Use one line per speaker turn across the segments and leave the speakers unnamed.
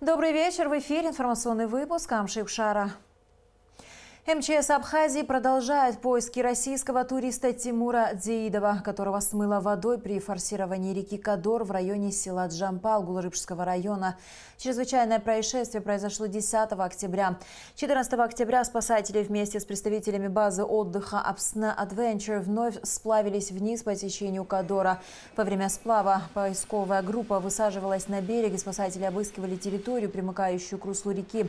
Добрый вечер. В эфире информационный выпуск Амшик Шара. МЧС Абхазии продолжает поиски российского туриста Тимура Деидова, которого смыло водой при форсировании реки Кадор в районе села Джампал Гулрыбского района. Чрезвычайное происшествие произошло 10 октября. 14 октября спасатели вместе с представителями базы отдыха Апсна Adventure вновь сплавились вниз по течению Кадора. Во время сплава поисковая группа высаживалась на берег, и спасатели обыскивали территорию, примыкающую к руслу реки.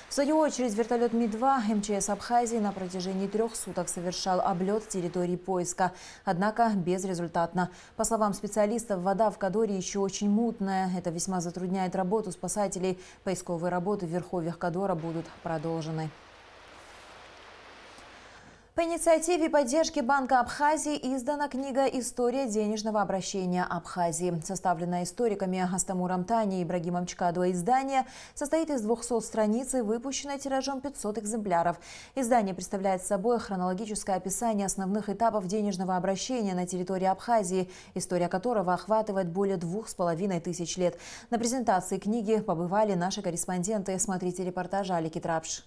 В свою очередь вертолет Ми-2 МЧС Абхазии на протяжении 3 суток совершал облет территории поиска. Однако безрезультатно. По словам специалистов, вода в Кадоре еще очень мутная. Это весьма затрудняет работу спасателей. Поисковые работы в верховьях Кадора будут продолжены. По инициативе и поддержке Банка Абхазии издана книга «История денежного обращения Абхазии». Составленная историками Астамуром Тани и Ибрагимом Чкадуа издание состоит из 200 страниц и выпущено тиражом 500 экземпляров. Издание представляет собой хронологическое описание основных этапов денежного обращения на территории Абхазии, история которого охватывает более 2500 лет. На презентации книги побывали наши корреспонденты. Смотрите репортаж Алики Трапш.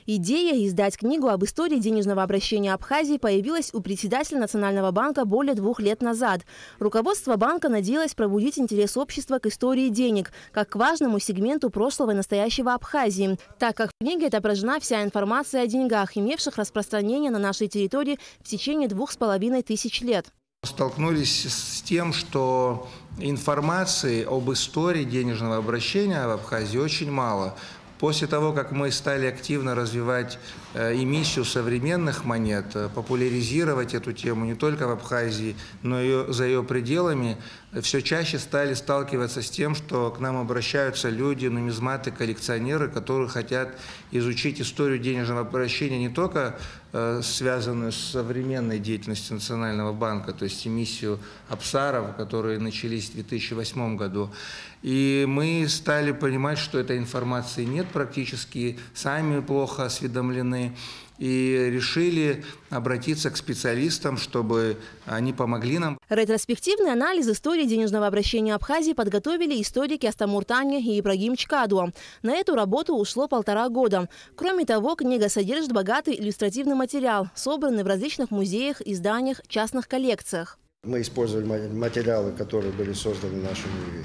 Идея издать книгу об истории денежного обращения Абхазии появилась у председателя Национального банка более 2 лет назад. Руководство банка надеялось пробудить интерес общества к истории денег, как к важному сегменту прошлого и настоящего Абхазии, так как в книге отображена вся информация о деньгах, имевших распространение на нашей территории в течение 2500 лет.
Столкнулись с тем, что информации об истории денежного обращения в Абхазии очень мало. После того, как мы стали активно развивать эмиссию современных монет, популяризировать эту тему не только в Абхазии, но и за ее пределами, все чаще стали сталкиваться с тем, что к нам обращаются люди, нумизматы, коллекционеры, которые хотят изучить историю денежного обращения не только связанную с современной деятельностью Национального банка, то есть эмиссию Апсаров, которые начались в 2008 году. И мы стали понимать, что этой информации нет практически, сами плохо осведомлены, и решили обратиться к специалистам, чтобы они помогли нам.
Ретроспективный анализ истории денежного обращения Абхазии подготовили историки Астамур Тани и Ибрагим Чкадуа. На эту работу ушло 1,5 года. Кроме того, книга содержит богатый иллюстративный материал, собранный в различных музеях, изданиях, частных коллекциях.
Мы использовали материалы, которые были созданы нашими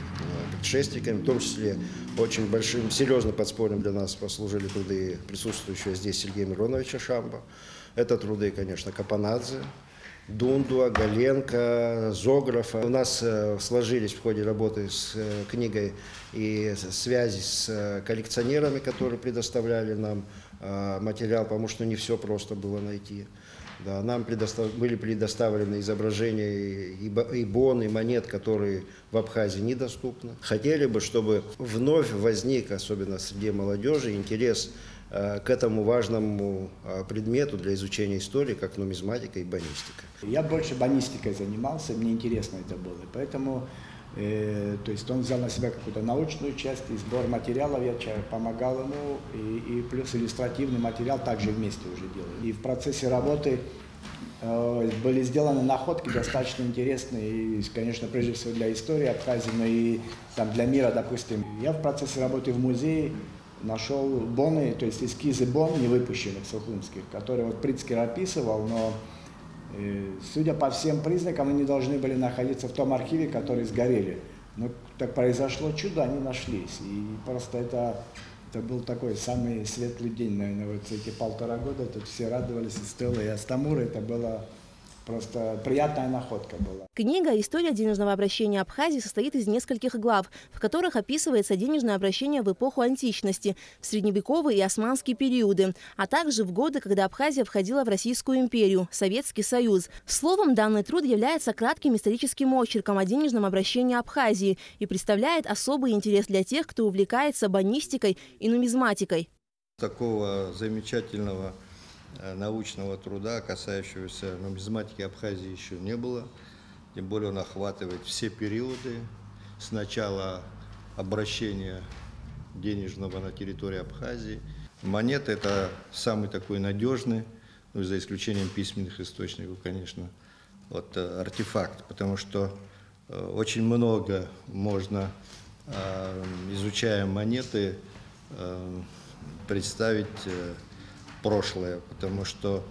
предшественниками, в том числе очень большим, серьезным подспорьем для нас послужили труды присутствующего здесь Сергея Мироновича Шамба. Это труды, конечно, Капанадзе, Дундуа, Галенко, Зографа. У нас сложились в ходе работы с книгой и связи с коллекционерами, которые предоставляли нам материал, потому что не все просто было найти. Да, нам были предоставлены изображения и бон, и монет, которые в Абхазии недоступны. Хотели бы, чтобы вновь возник, особенно среди молодежи, интерес к этому важному предмету для изучения истории, как нумизматика и бонистика.
Я больше бонистикой занимался, мне интересно это было, поэтому то есть он взял на себя какую-то научную часть, и сбор материалов я помогал ему, и плюс иллюстративный материал также вместе уже делали. И в процессе работы были сделаны находки достаточно интересные, и, конечно, прежде всего для истории Абхазии, но и там, для мира, допустим. Я в процессе работы в музее нашел боны, то есть эскизы бон, не выпущенных сухумских, которые вот Прицкер описывал, но судя по всем признакам, они должны были находиться в том архиве, который сгорели. Но так произошло чудо, они нашлись. И просто это был такой самый светлый день, наверное, вот эти 1,5 года. Тут все радовались, и Стелла, и Астамур. Это было просто приятная находка была.
Книга «История денежного обращения Абхазии» состоит из нескольких глав, в которых описывается денежное обращение в эпоху античности, в средневековые и османские периоды, а также в годы, когда Абхазия входила в Российскую империю, Советский Союз. Словом, данный труд является кратким историческим очерком о денежном обращении Абхазии и представляет особый интерес для тех, кто увлекается бонистикой и нумизматикой.
Такого замечательного научного труда, касающегося нумизматики Абхазии, еще не было. Тем более он охватывает все периоды с начала обращения денежного на территории Абхазии. Монеты – это самый такой надежный, ну, за исключением письменных источников, конечно, вот, артефакт, потому что очень много можно изучая монеты, представить прошлое, потому что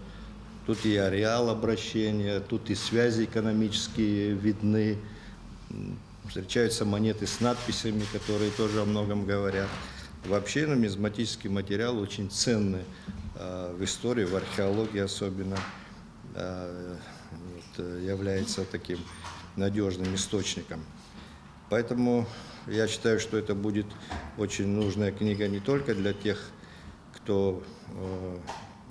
тут и ареал обращения, тут и связи экономические видны. Встречаются монеты с надписями, которые тоже о многом говорят. Вообще нумизматический материал очень ценный в истории, в археологии особенно, является таким надежным источником. Поэтому я считаю, что это будет очень нужная книга не только для тех, кто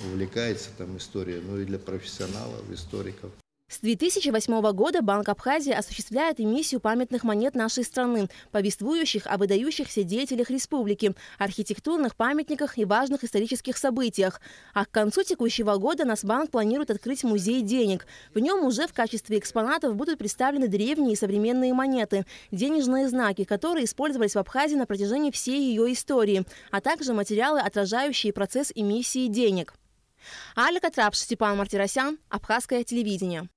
увлекается там историей, но и для профессионалов, историков.
С 2008 года Банк Абхазии осуществляет эмиссию памятных монет нашей страны, повествующих о выдающихся деятелях республики, архитектурных памятниках и важных исторических событиях. А к концу текущего года Нацбанк планирует открыть музей денег. В нем уже в качестве экспонатов будут представлены древние и современные монеты, денежные знаки, которые использовались в Абхазии на протяжении всей ее истории, а также материалы, отражающие процесс эмиссии денег. Аля Катрапш, Степан Мартиросян, Абхазское телевидение.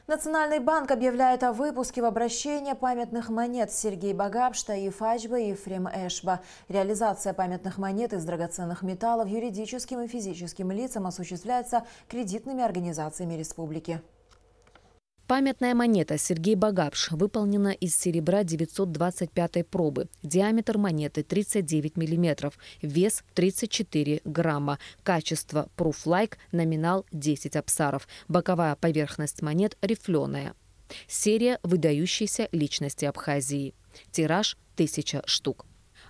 Национальный банк объявляет о выпуске в обращение памятных монет Сергей Багапш, Таиф Аджба и Ефрем Эшба. Реализация памятных монет из драгоценных металлов юридическим и физическим лицам осуществляется кредитными организациями республики.
Памятная монета Сергей Багапш выполнена из серебра 925 пробы. Диаметр монеты 39 мм, вес 34 грамма. Качество Proof-like, номинал 10 абсаров. Боковая поверхность монет рифленая. Серия выдающейся личности Абхазии. Тираж 1000 штук.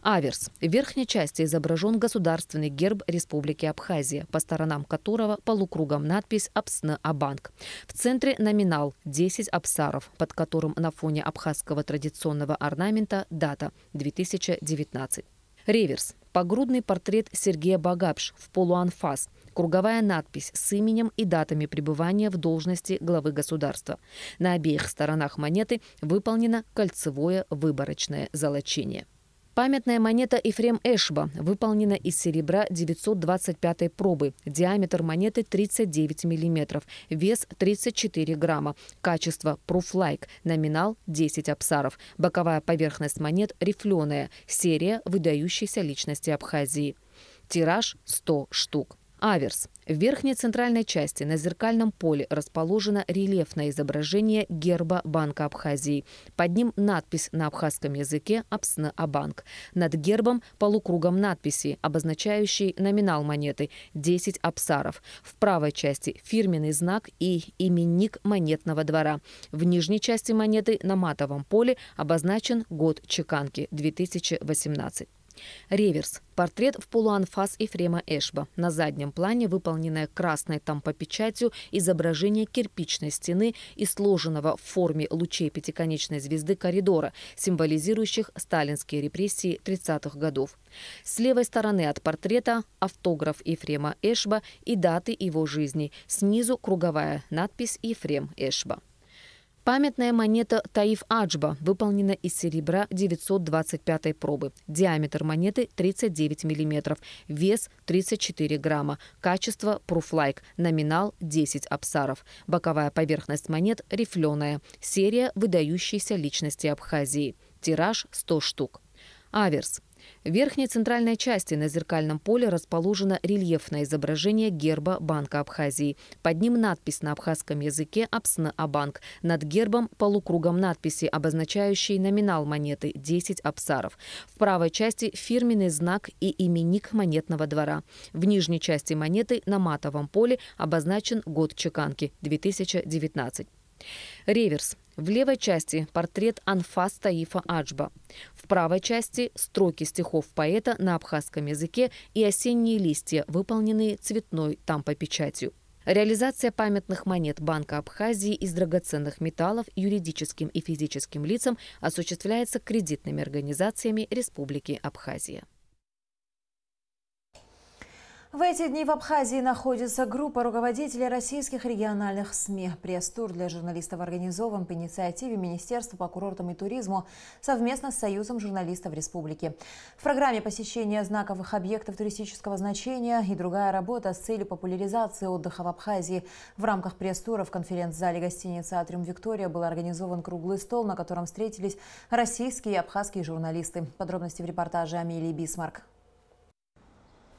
Аверс. В верхней части изображен государственный герб Республики Абхазия, по сторонам которого полукругом надпись «Апсны-Абанк». В центре номинал 10 абсаров, под которым на фоне абхазского традиционного орнамента дата 2019. Реверс. Погрудный портрет Сергея Багапш в полуанфас. Круговая надпись с именем и датами пребывания в должности главы государства. На обеих сторонах монеты выполнено кольцевое выборочное золочение. Памятная монета Ефрем Эшба выполнена из серебра 925 пробы. Диаметр монеты 39 мм, вес 34 грамма. Качество Proof-like, номинал 10 абсаров. Боковая поверхность монет рифленая. Серия выдающейся личности Абхазии. Тираж 100 штук. Аверс. В верхней центральной части на зеркальном поле расположено рельефное изображение герба Банка Абхазии. Под ним надпись на абхазском языке «Апсны-Абанк». Над гербом полукругом надписи, обозначающей номинал монеты – 10 абсаров. В правой части фирменный знак и именник монетного двора. В нижней части монеты на матовом поле обозначен год чеканки – 2018. Реверс. Портрет в полуанфас Ефрема Эшба. На заднем плане выполненное красной тампопечатью изображение кирпичной стены и сложенного в форме лучей пятиконечной звезды коридора, символизирующих сталинские репрессии 30-х годов. С левой стороны от портрета автограф Ефрема Эшба и даты его жизни. Снизу круговая надпись «Ефрем Эшба». Памятная монета Таиф Аджба выполнена из серебра 925 пробы. Диаметр монеты 39 мм, вес 34 грамма. Качество Proof-like, номинал 10 абсаров. Боковая поверхность монет рифленая. Серия выдающейся личности Абхазии. Тираж 100 штук. Аверс. В верхней центральной части на зеркальном поле расположено рельефное изображение герба Банка Абхазии. Под ним надпись на абхазском языке «Апсны-Абанк». Над гербом полукругом надписи, обозначающей номинал монеты – 10 абсаров. В правой части фирменный знак и именник монетного двора. В нижней части монеты на матовом поле обозначен год чеканки – 2019. Реверс. В левой части портрет анфас Таифа Аджба. В правой части строки стихов поэта на абхазском языке и осенние листья, выполненные цветной тампопечатью. Реализация памятных монет Банка Абхазии из драгоценных металлов юридическим и физическим лицам осуществляется кредитными организациями Республики Абхазия.
В эти дни в Абхазии находится группа руководителей российских региональных СМИ. Пресс-тур для журналистов организован по инициативе Министерства по курортам и туризму совместно с Союзом журналистов республики. В программе посещение знаковых объектов туристического значения и другая работа с целью популяризации отдыха в Абхазии. В рамках пресс-тура в конференц-зале гостиницы «Атриум Виктория» был организован круглый стол, на котором встретились российские и абхазские журналисты. Подробности в репортаже Амелии Бисмарк.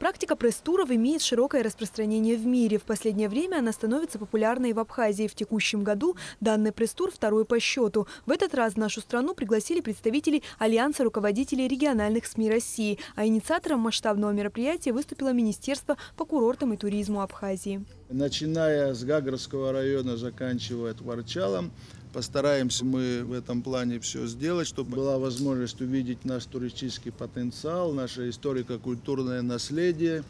Практика пресс-туров имеет широкое распространение в мире. В последнее время она становится популярной и в Абхазии. В текущем году данный пресс-тур второй по счету. В этот раз в нашу страну пригласили представителей Альянса руководителей региональных СМИ России. А инициатором масштабного мероприятия выступило Министерство по курортам и туризму Абхазии.
Начиная с Гагрского района, заканчивая Творчалом, постараемся мы в этом плане все сделать, чтобы была возможность увидеть наш туристический потенциал, наше историко-культурное наследие,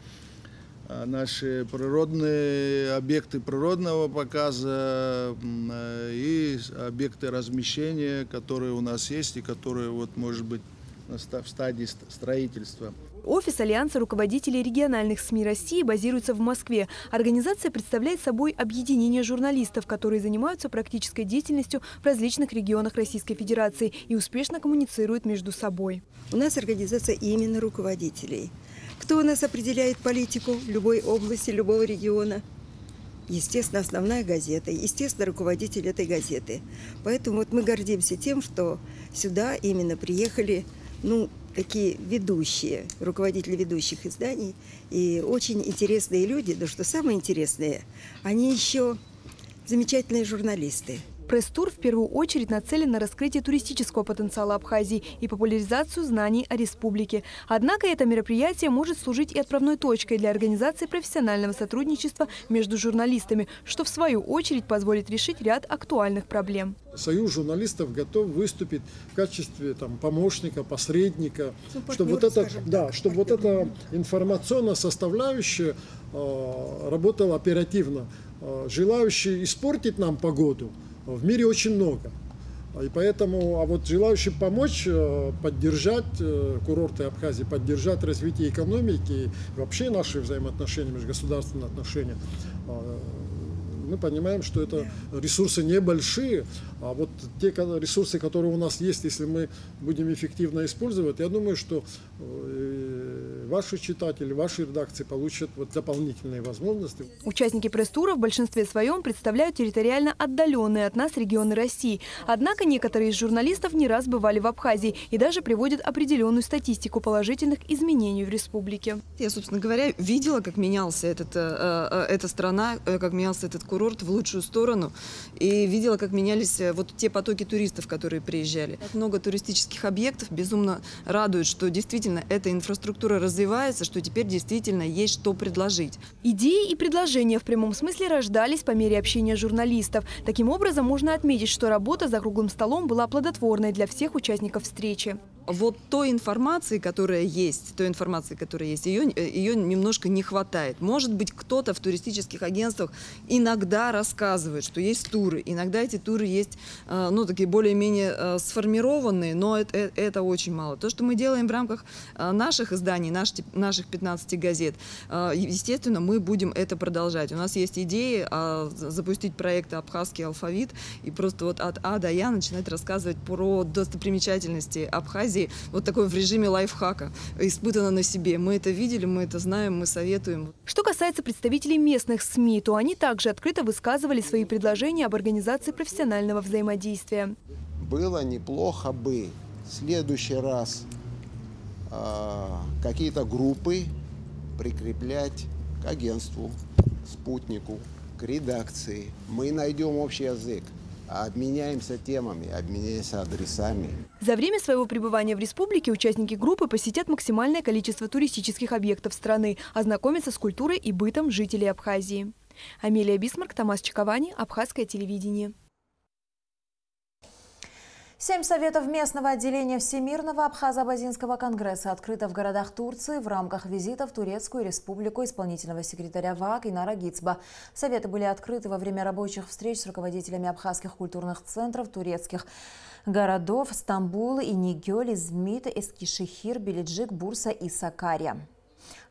наши природные объекты природного показа и объекты размещения, которые у нас есть и которые, может быть, в стадии строительства.
Офис Альянса руководителей региональных СМИ России базируется в Москве. Организация представляет собой объединение журналистов, которые занимаются практической деятельностью в различных регионах Российской Федерации и успешно коммуницируют между собой.
У нас организация именно руководителей. Кто у нас определяет политику любой области, любого региона? Естественно, основная газета, естественно, руководитель этой газеты. Поэтому мы гордимся тем, что сюда именно приехали, такие ведущие, руководители ведущих изданий и очень интересные люди, да что самое интересное, они еще замечательные журналисты.
Пресс-тур в первую очередь нацелен на раскрытие туристического потенциала Абхазии и популяризацию знаний о республике. Однако это мероприятие может служить и отправной точкой для организации профессионального сотрудничества между журналистами, что в свою очередь позволит решить ряд актуальных проблем.
Союз журналистов готов выступить в качестве помощника, посредника, чтобы эта информационная составляющая работала оперативно. Желающие испортить нам погоду в мире очень много. И поэтому, желающие помочь, поддержать курорты Абхазии, поддержать развитие экономики и вообще наши взаимоотношения, межгосударственные отношения, мы понимаем, что это ресурсы небольшие, а те ресурсы, которые у нас есть, если мы будем эффективно использовать, я думаю, что ваши читатели, ваши редакции получат дополнительные возможности.
Участники пресс-тура в большинстве своем представляют территориально отдаленные от нас регионы России. Однако некоторые из журналистов не раз бывали в Абхазии и даже приводят определенную статистику положительных изменений в республике.
Я, собственно говоря, видела, как менялась эта страна, как менялся этот курорт в лучшую сторону. И видела, как менялись те потоки туристов, которые приезжали. Много туристических объектов безумно радует, что действительно эта инфраструктура развивается, что теперь действительно есть что предложить.
Идеи и предложения в прямом смысле рождались по мере общения журналистов. Таким образом, можно отметить, что работа за круглым столом была плодотворной для всех участников встречи.
Той информации, которая есть, ее немножко не хватает. Может быть, кто-то в туристических агентствах иногда рассказывает, что есть туры. Иногда эти туры есть, такие более-менее сформированные, но это очень мало. То, что мы делаем в рамках наших изданий, наших 15 газет, естественно, мы будем это продолжать. У нас есть идеи запустить проект «Абхазский алфавит» и просто от А до Я начинать рассказывать про достопримечательности Абхазии, такой в режиме лайфхака, испытано на себе. Мы это видели, мы это знаем, мы советуем.
Что касается представителей местных СМИ, то они также открыто высказывали свои предложения об организации профессионального взаимодействия.
Было неплохо бы в следующий раз какие-то группы прикреплять к агентству, спутнику, к редакции. Мы найдем общий язык. Обменяемся темами, обменяемся адресами.
За время своего пребывания в республике участники группы посетят максимальное количество туристических объектов страны, ознакомятся с культурой и бытом жителей Абхазии. Амелия Бисмарк, Томас Чаковани, Абхазское телевидение.
7 советов местного отделения Всемирного Абхазо-Абазинского конгресса открыто в городах Турции в рамках визита в Турецкую республику исполнительного секретаря ВАК Инара Гицба. Советы были открыты во время рабочих встреч с руководителями абхазских культурных центров турецких городов Стамбул, Инегёл, Измит, Эскишехир, Белиджик, Бурса и Сакария.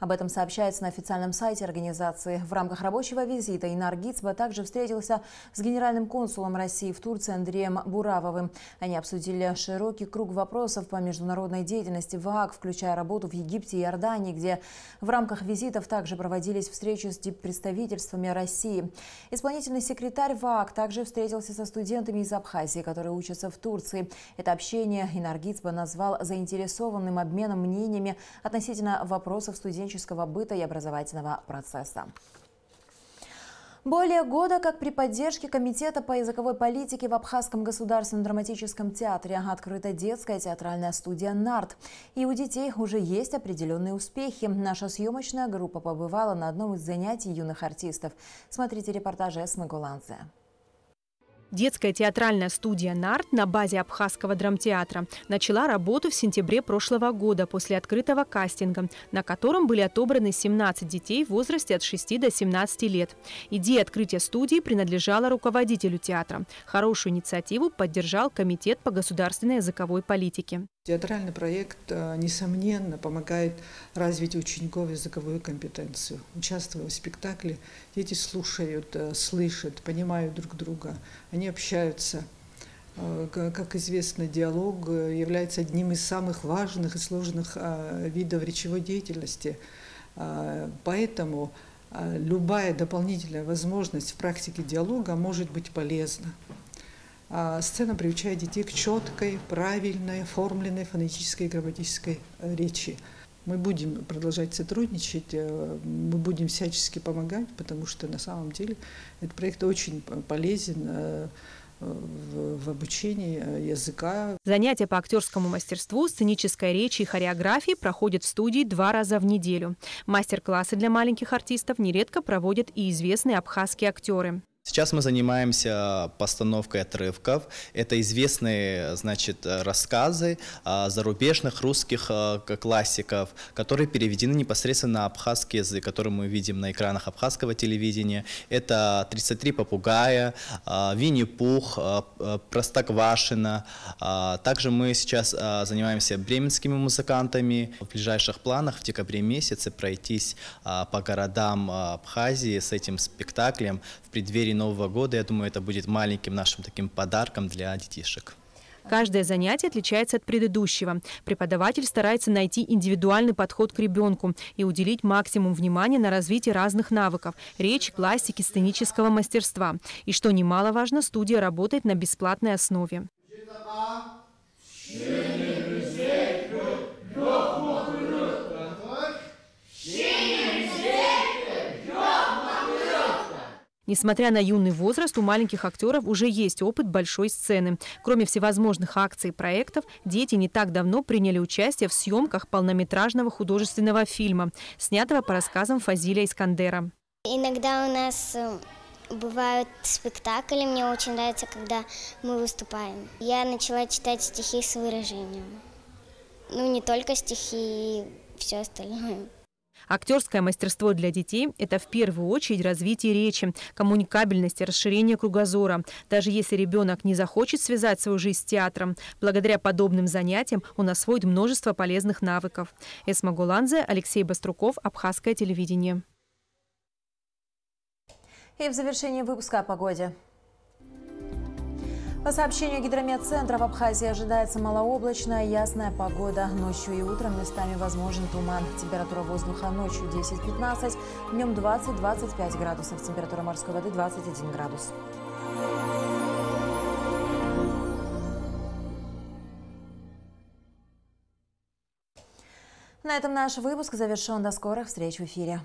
Об этом сообщается на официальном сайте организации. В рамках рабочего визита Инар Гицба также встретился с генеральным консулом России в Турции Андреем Буравовым. Они обсудили широкий круг вопросов по международной деятельности ВААГ, включая работу в Египте и Иордании, где в рамках визитов также проводились встречи с диппредставительствами России. Исполнительный секретарь ВААГ также встретился со студентами из Абхазии, которые учатся в Турции. Это общение Инар Гицба назвал заинтересованным обменом мнениями относительно вопросов студенческого быта и образовательного процесса. Более года, как при поддержке Комитета по языковой политике в Абхазском государственном драматическом театре открыта детская театральная студия «Нарт». И у детей уже есть определенные успехи. Наша съемочная группа побывала на одном из занятий юных артистов. Смотрите репортаж Эсмы Гуланзе.
Детская театральная студия «Нарт» на базе Абхазского драмтеатра начала работу в сентябре прошлого года после открытого кастинга, на котором были отобраны 17 детей в возрасте от 6 до 17 лет. Идея открытия студии принадлежала руководителю театра. Хорошую инициативу поддержал Комитет по государственной языковой политике.
Театральный проект, несомненно, помогает развить у учеников языковую компетенцию. Участвуя в спектакле, дети слушают, слышат, понимают друг друга, они общаются. Как известно, диалог является одним из самых важных и сложных видов речевой деятельности. Поэтому любая дополнительная возможность в практике диалога может быть полезна. Сцена приучает детей к четкой, правильной, оформленной фонетической и грамматической речи. Мы будем продолжать сотрудничать, мы будем всячески помогать, потому что на самом деле этот проект очень полезен в обучении языка.
Занятия по актерскому мастерству, сценической речи и хореографии проходят в студии 2 раза в неделю. Мастер-классы для маленьких артистов нередко проводят и известные абхазские актеры.
Сейчас мы занимаемся постановкой отрывков. Это известные, рассказы зарубежных русских классиков, которые переведены непосредственно на абхазский язык, который мы видим на экранах абхазского телевидения. Это «33 попугая», «Винни-Пух», «Простоквашино». Также мы сейчас занимаемся бременскими музыкантами. В ближайших планах в декабре месяце пройтись по городам Абхазии с этим спектаклем в преддверии Нового года. Я думаю, это будет маленьким нашим таким подарком для детишек.
Каждое занятие отличается от предыдущего. Преподаватель старается найти индивидуальный подход к ребенку и уделить максимум внимания на развитие разных навыков – речи, пластики, сценического мастерства. И что немаловажно, студия работает на бесплатной основе. Несмотря на юный возраст, у маленьких актеров уже есть опыт большой сцены. Кроме всевозможных акций и проектов, дети не так давно приняли участие в съемках полнометражного художественного фильма, снятого по рассказам Фазиля Искандера.
Иногда у нас бывают спектакли, мне очень нравится, когда мы выступаем. Я начала читать стихи с выражением. Не только стихи, и все остальное.
Актерское мастерство для детей – это в первую очередь развитие речи, коммуникабельности, расширение кругозора. Даже если ребенок не захочет связать свою жизнь с театром, благодаря подобным занятиям он освоит множество полезных навыков. Эсма Гуланзе, Алексей Баструков, Абхазское телевидение.
И в завершении выпуска о погоде. По сообщению Гидрометцентра, в Абхазии ожидается малооблачная ясная погода. Ночью и утром местами возможен туман. Температура воздуха ночью 10-15, днем 20-25 градусов. Температура морской воды 21 градус. На этом наш выпуск завершен. До скорых встреч в эфире.